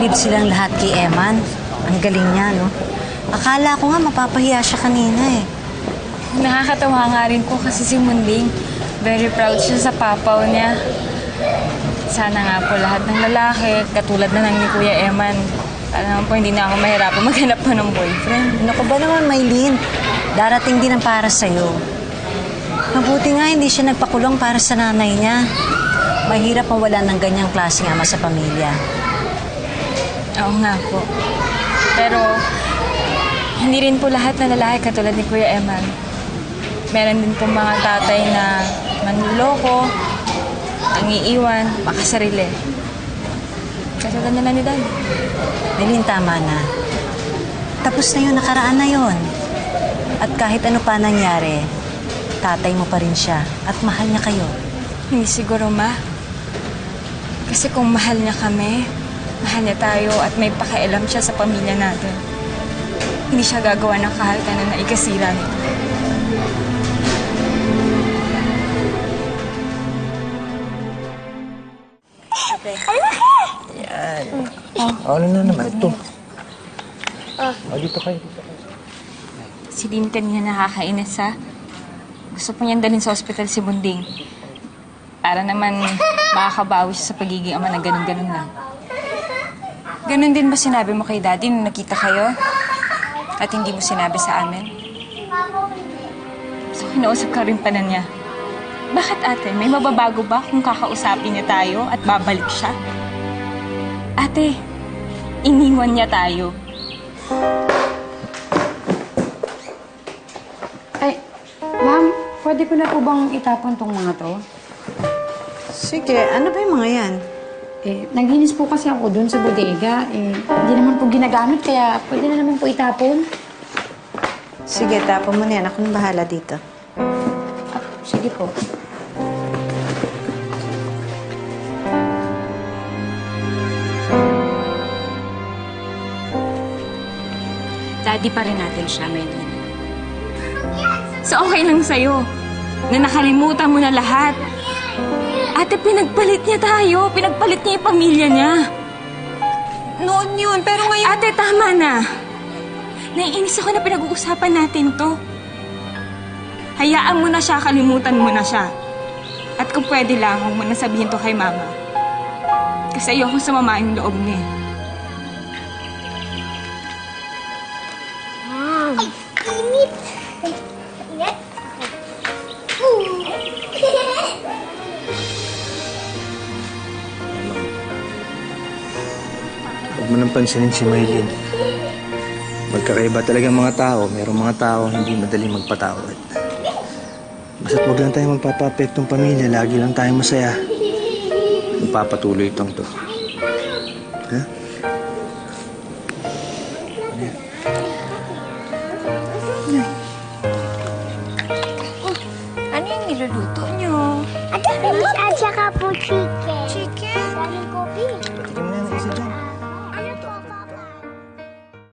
bilib silang lahat kay Eman. Ang galing niya, no? Akala ko nga mapapahiya siya kanina eh. Nakakatawa nga rin po kasi si Munding. Very proud siya sa papaw niya. Sana nga po lahat ng lalaki, katulad na ng ni Kuya Eman. Para naman po hindi na ako mahirapan maghanap pa ng boyfriend. Naku ba naman, Maylin? Darating din ang para sa'yo. Mabuti nga hindi siya nagpakulong para sa nanay niya. Mahirap mawala ng ganyang klaseng ama sa pamilya. Oo nga po. Pero, hindi rin po lahat na lalaki katulad ni Kuya Eman. Meron din po mga tatay na manluloko, nangiiwan, makasarili. Katulad na lang ni Dad. Maylin, tama na. Tapos na yun, nakaraan na yun. At kahit ano pa nangyari, tatay mo pa rin siya at mahal niya kayo. Hindi siguro, Ma. Kasi kung mahal niya kami, mahal niya tayo at may pakialam siya sa pamilya natin. Hindi siya gagawa ng kahit ano na ikasira nito. Yan. Ano na naman ito? Dito kayo. Si Dean kanina nakakainis, ha? Gusto po niyang dalhin sa ospital si Bunding. Para naman makakabawi siya sa pagiging ama na ganun-ganun lang. Ganun din ba sinabi mo kay Daddy nung nakita kayo? At hindi mo sinabi sa amin? So, kinausap ka rin pa na niya. Bakit ate? May mababago ba kung kakausapin niya tayo at babalik siya? Ate, iniwan niya tayo. Ay, ma'am, pwede ko na po bang itapon tong mga to? Sige, ano ba yung mga yan? Naglinis po kasi ako dun sa bodega. Hindi naman po ginagamit, kaya pwede na naman po itapon. Sige, tapon mo na yan. Ako nang bahala dito. Sige po. Daddy pa rin natin siya, Maylin. So okay lang sa'yo na nakalimutan mo na lahat. Ate, pinagpalit niya tayo. Pinagpalit niya yung pamilya niya. Noon yun, pero ngayon... Ate, tama na. Naiinis ako na pinag-uusapan natin to. Hayaan mo na siya, kalimutan mo na siya. At kung pwede lang, huwag mo na sabihin to kay Mama. Kasi ayoko sumama yung loob niya. Ay, init! Init? Huwag mo nang pansinin si Maylin. Magkakaiba talaga ang mga tao. Merong mga tao hindi madaling magpatawad. Basta't huwag lang tayo magpapa-apektong pamilya. Lagi lang tayo masaya. Magpapatuloy itong to. Ha? Ano yung niluluto niyo? At saka po chicken. Chicken? Daming kopi.